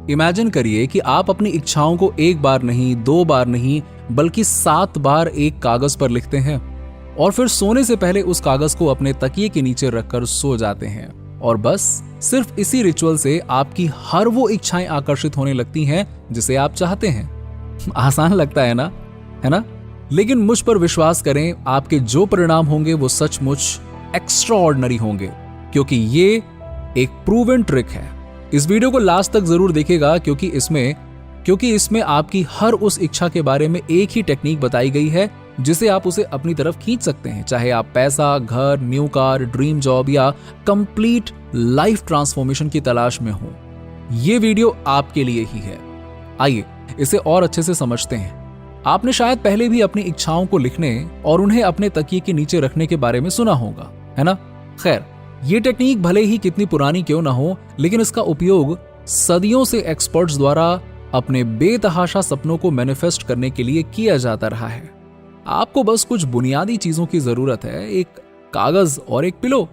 Imagine करिए कि आप अपनी इच्छाओं को एक बार नहीं, 2 बार नहीं, बल्कि 7 बार एक कागज पर लिखते हैं और फिर सोने से पहले उस कागज को अपने तकिए के नीचे रखकर सो जाते हैं। और बस सिर्फ इसी रिचुअल से आपकी हर वो इच्छाएं आकर्षित होने लगती हैं जिसे आप चाहते हैं। आसान लगता है ना? लेकिन मुझ पर विश्वास करें, आपके जो परिणाम होंगे वो सचमुच एक्स्ट्राऑर्डिनरी होंगे, क्योंकि ये एक प्रूवन ट्रिक है। इस वीडियो को लास्ट तक जरूर देखिएगा, क्योंकि इसमें आपकी हर उस इच्छा के बारे में एक ही टेक्निक बताई गई है जिसे आप उसे अपनी तरफ खींच सकते हैं, चाहे आप पैसा, घर, न्यू कार, ड्रीम जॉब या कंप्लीट लाइफ ट्रांसफॉर्मेशन की तलाश में हो। ये वीडियो आपके लिए ही है। आइए इसे और अच्छे से समझते हैं। आपने शायद पहले भी अपनी इच्छाओं को लिखने और उन्हें अपने तकिए के नीचे रखने के बारे में सुना होगा, है ना? खैर, ये टेक्निक भले ही कितनी पुरानी क्यों ना हो, लेकिन इसका उपयोग सदियों से एक्सपर्ट्स द्वारा अपने बेतहाशा सपनों को मैनिफेस्ट करने के लिए किया जाता रहा है। आपको बस कुछ बुनियादी चीजों की जरूरत है, एक कागज और एक पिलो।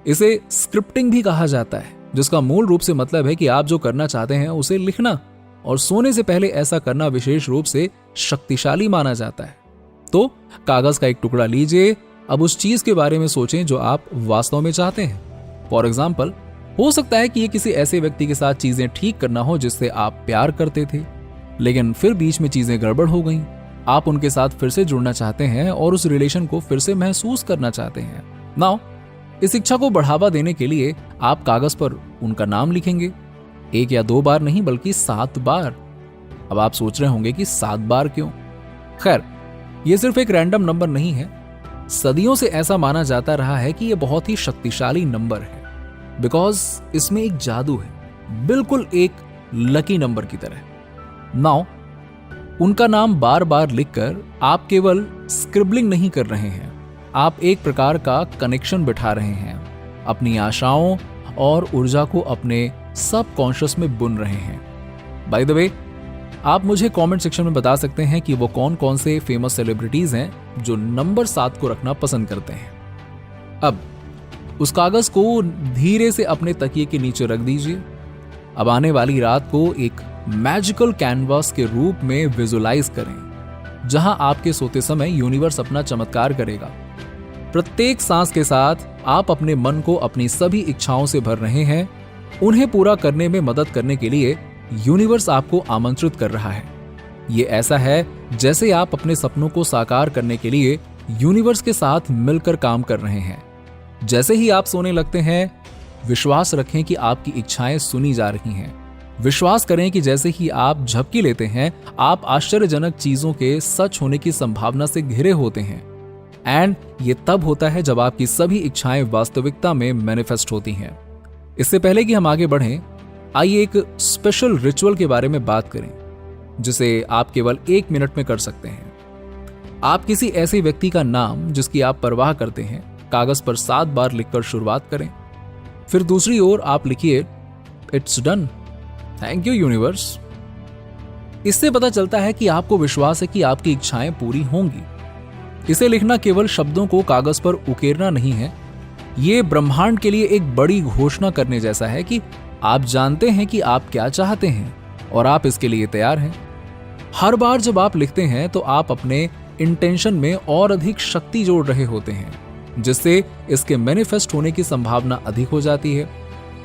इसे स्क्रिप्टिंग भी कहा जाता है, जिसका मूल रूप से मतलब है कि आप जो करना चाहते हैं उसे लिखना, और सोने से पहले ऐसा करना विशेष रूप से शक्तिशाली माना जाता है। तो कागज का एक टुकड़ा लीजिए, अब उस चीज के बारे में सोचें जो आप वास्तव में चाहते हैं। फॉर एग्जाम्पल, हो सकता है कि ये किसी ऐसे व्यक्ति के साथ चीजें ठीक करना हो जिससे आप प्यार करते थे, लेकिन फिर बीच में चीजें गड़बड़ हो गईं। आप उनके साथ फिर से जुड़ना चाहते हैं और उस रिलेशन को फिर से महसूस करना चाहते हैं। नाउ, इस इच्छा को बढ़ावा देने के लिए आप कागज पर उनका नाम लिखेंगे, 1 या 2 बार नहीं बल्कि 7 बार। अब आप सोच रहे होंगे कि 7 बार क्यों? खैर, यह सिर्फ एक रैंडम नंबर नहीं है। सदियों से ऐसा माना जाता रहा है कि यह बहुत ही शक्तिशाली नंबर है, बिकॉज इसमें एक जादू है, बिल्कुल एक लकी नंबर की तरह। नाउ, उनका नाम बार बार लिखकर आप केवल स्क्रिबलिंग नहीं कर रहे हैं, आप एक प्रकार का कनेक्शन बिठा रहे हैं, अपनी आशाओं और ऊर्जा को अपने सबकॉन्शियस में बुन रहे हैं। बाय द वे, आप मुझे कमेंट सेक्शन में बता सकते हैं कि वो कौन कौन से फेमस सेलिब्रिटीज हैं जो नंबर 7 को रखना पसंद करते हैं। अब उस कागज को धीरे से अपने तकिए के नीचे रख दीजिए। अब आने वाली रात को एक मैजिकल कैनवास के रूप में विजुलाइज करें, जहां आपके सोते समय यूनिवर्स अपना चमत्कार करेगा। प्रत्येक सांस के साथ आप अपने मन को अपनी सभी इच्छाओं से भर रहे हैं। उन्हें पूरा करने में मदद करने के लिए यूनिवर्स आपको आमंत्रित कर रहा है। ये ऐसा है जैसे आप अपने सपनों को साकार करने के लिए यूनिवर्स के साथ मिलकर काम कर रहे हैं। जैसे ही आप सोने लगते हैं, विश्वास रखें कि आपकी इच्छाएं सुनी जा रही हैं। विश्वास करें कि जैसे ही आप झपकी लेते हैं, आप आश्चर्यजनक चीजों के सच होने की संभावना से घिरे होते हैं। एंड ये तब होता है जब आपकी सभी इच्छाएं वास्तविकता में मैनिफेस्ट होती हैं। इससे पहले कि हम आगे बढ़ें, आइए एक स्पेशल रिचुअल के बारे में बात करें, जिसे आप केवल 1 मिनट में कर सकते हैं। आप किसी ऐसे व्यक्ति का नाम जिसकी आप परवाह करते हैं कागज पर 7 बार लिखकर शुरुआत करें। फिर दूसरी ओर आप लिखिए, it's done, thank you universe. इससे पता चलता है कि आपको विश्वास है कि आपकी इच्छाएं पूरी होंगी। इसे लिखना केवल शब्दों को कागज पर उकेरना नहीं है, ये ब्रह्मांड के लिए एक बड़ी घोषणा करने जैसा है कि आप जानते हैं कि आप क्या चाहते हैं और आप इसके लिए तैयार हैं। हर बार जब आप लिखते हैं तो आप अपने इंटेंशन में और अधिक शक्ति जोड़ रहे होते हैं, जिससे इसके मैनिफेस्ट होने की संभावना अधिक हो जाती है।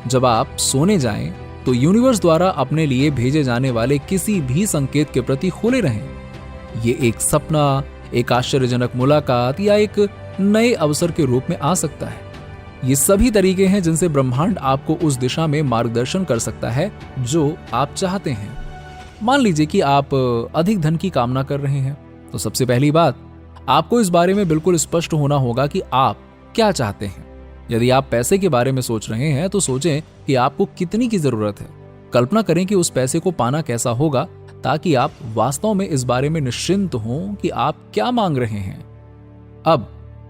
जब आप सोने जाएं तो यूनिवर्स द्वारा अपने लिए भेजे जाने वाले किसी भी संकेत के प्रति खुले रहें। ये एक सपना, एक आश्चर्यजनक मुलाकात या एक नए अवसर के रूप में आ सकता है। ये सभी तरीके हैं जिनसे ब्रह्मांड आपको उस दिशा में मार्गदर्शन कर सकता है जो आप चाहते हैं। मान लीजिए कि आप अधिक धन की कामना कर रहे हैं, तो सबसे पहली बात, आपको इस बारे में बिल्कुल स्पष्ट होना होगा कि आप क्या चाहते हैं। यदि आप पैसे के बारे में सोच रहे हैं तो सोचें कि आपको कितनी की जरूरत है। कल्पना करें कि उस पैसे को पाना कैसा होगा, ताकि आप वास्तव में इस बारे में निश्चिंत हों कि आप क्या मांग रहे हैं। अब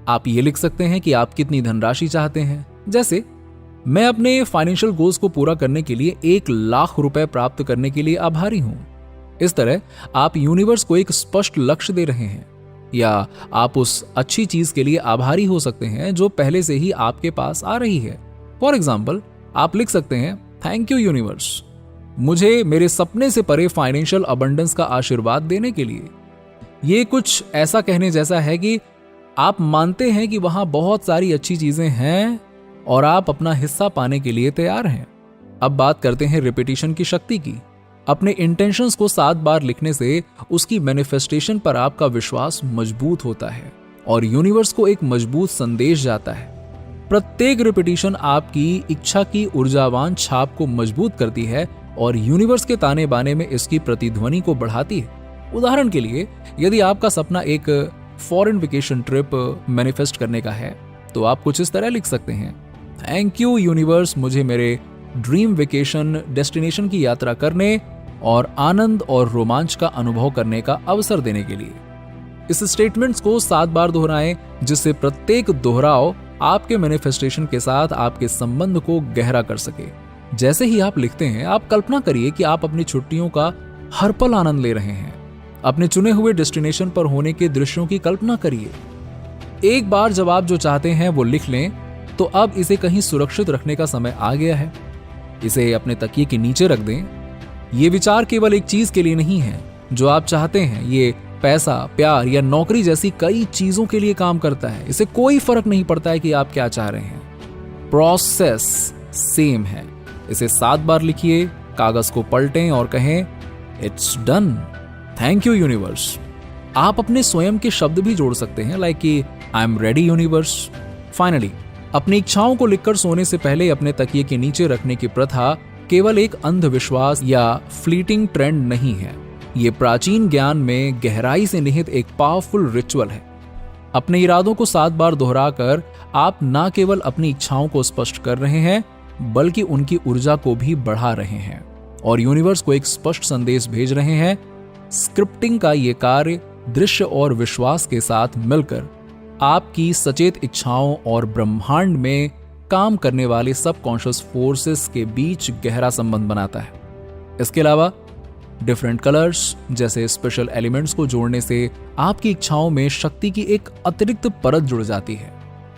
आप ये लिख सकते हैं कि आप कितनी धनराशि चाहते हैं। जैसे, मैं अपने फाइनेंशियल गोल्स को पूरा करने के लिए 1 लाख रुपए प्राप्त करने के लिए आभारी हूं। इस तरह आप यूनिवर्स को एक स्पष्ट लक्ष्य दे रहे हैं, या आप उस अच्छी चीज के लिए आभारी हो सकते हैं जो पहले से ही आपके पास आ रही है। फॉर एग्जाम्पल, आप लिख सकते हैं, थैंक यू यूनिवर्स, मुझे मेरे सपने से परे फाइनेंशियल अबंडेंस का आशीर्वाद देने के लिए। ये कुछ ऐसा कहने जैसा है कि आप मानते हैं कि वहां बहुत सारी अच्छी चीजें हैं और आप अपना हिस्सा पाने के लिए तैयार हैं। अब बात करते हैं रिपीटिशन की शक्ति की। अपने इंटेंशंस को 7 बार लिखने से उसकी मैनिफेस्टेशन पर आपका विश्वास मजबूत होता है और यूनिवर्स को एक मजबूत संदेश जाता है। प्रत्येक रिपीटिशन आपकी इच्छा की ऊर्जावान छाप को मजबूत करती है और यूनिवर्स के ताने बाने में इसकी प्रतिध्वनि को बढ़ाती है। उदाहरण के लिए, यदि आपका सपना एक फॉरेन वेकेशन ट्रिप मैनिफेस्ट करने का है तो आप कुछ इस तरह लिख सकते हैं, थैंक यू यूनिवर्स, मुझे मेरे ड्रीम वेकेशन डेस्टिनेशन की यात्रा करने और आनंद और रोमांच का अनुभव करने का अवसर देने के लिए। इस स्टेटमेंट्स को 7 बार दोहराएं, जिससे प्रत्येक दोहराव आपके मैनिफेस्टेशन के साथ आपके संबंध को गहरा कर सके। जैसे ही आप लिखते हैं, आप कल्पना करिए कि आप अपनी छुट्टियों का हर पल आनंद ले रहे हैं। अपने चुने हुए डेस्टिनेशन पर होने के दृश्यों की कल्पना करिए। एक बार जब आप जो चाहते हैं वो लिख लें, तो अब इसे कहीं सुरक्षित रखने का समय आ गया है। इसे अपने तकिए के नीचे रख दें। ये विचार केवल एक चीज के लिए नहीं है जो आप चाहते हैं, ये पैसा, प्यार या नौकरी जैसी कई चीजों के लिए काम करता है। इसे कोई फर्क नहीं पड़ता है कि आप क्या चाह रहे हैं, प्रोसेस सेम है। इसे 7 बार लिखिए, कागज को पलटें और कहें, it's done, thank you universe. आप अपने स्वयं के शब्द भी जोड़ सकते हैं, लाइक कि I am ready universe. Finally, अपनी इच्छाओं को लिखकर सोने से पहले अपने तकिए के नीचे रखने की प्रथा केवल एक अंधविश्वास या फ्लीटिंग ट्रेंड नहीं है। ये प्राचीन ज्ञान में गहराई से निहित एक पावरफुल रिचुअल है। अपने इरादों को 7 बार दोहराकर आप न केवल अपनी इच्छाओं को स्पष्ट कर रहे हैं, बल्कि उनकी ऊर्जा को भी बढ़ा रहे हैं और यूनिवर्स को एक स्पष्ट संदेश भेज रहे हैं। स्क्रिप्टिंग का ये कार्य दृश्य और विश्वास के साथ मिलकर आपकी सचेत इच्छाओं और ब्रह्मांड में काम करने वाले सबकॉन्शियस फोर्सेस के बीच गहरा संबंध बनाता है। इसके अलावा डिफरेंट कलर्स जैसे स्पेशल एलिमेंट्स को जोड़ने से आपकी इच्छाओं में शक्ति की एक अतिरिक्त परत जुड़ जाती है,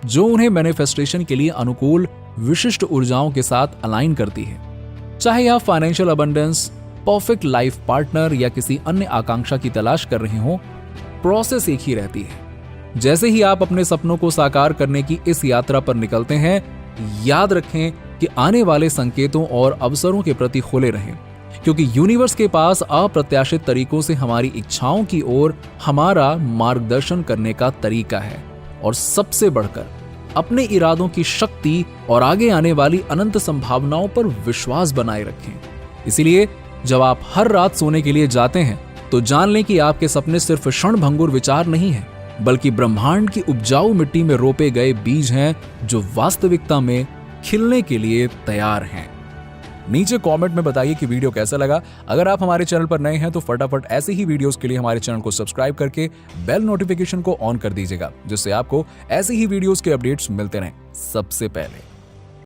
जो उन्हें मैनिफेस्टेशन के लिए अनुकूल विशिष्ट ऊर्जाओं के साथ अलाइन करती है। चाहे आप financial abundance, perfect life partner या किसी अन्य आकांक्षा की तलाश कर रहे हो, प्रोसेस एक ही रहती है। जैसे ही आप अपने सपनों को साकार करने की इस यात्रा पर निकलते हैं, याद रखें कि आने वाले संकेतों और अवसरों के प्रति खुले रहें, क्योंकि यूनिवर्स के पास अप्रत्याशित तरीकों से हमारी इच्छाओं की ओर हमारा मार्गदर्शन करने का तरीका है। और सबसे बढ़कर अपने इरादों की शक्ति और आगे आने वाली अनंत संभावनाओं पर विश्वास बनाए रखें। इसीलिए जब आप हर रात सोने के लिए जाते हैं, तो जान लें कि आपके सपने सिर्फ क्षणभंगुर विचार नहीं हैं, बल्कि ब्रह्मांड की उपजाऊ मिट्टी में रोपे गए बीज हैं, जो वास्तविकता में खिलने के लिए तैयार हैं। नीचे कमेंट में बताइए कि वीडियो कैसा लगा। अगर आप हमारे चैनल पर नए हैं तो फटाफट ऐसे ही वीडियोस के लिए हमारे चैनल को सब्सक्राइब करके बेल नोटिफिकेशन को ऑन कर दीजिएगा, जिससे आपको ऐसे ही वीडियोस के अपडेट्स मिलते रहें सबसे पहले।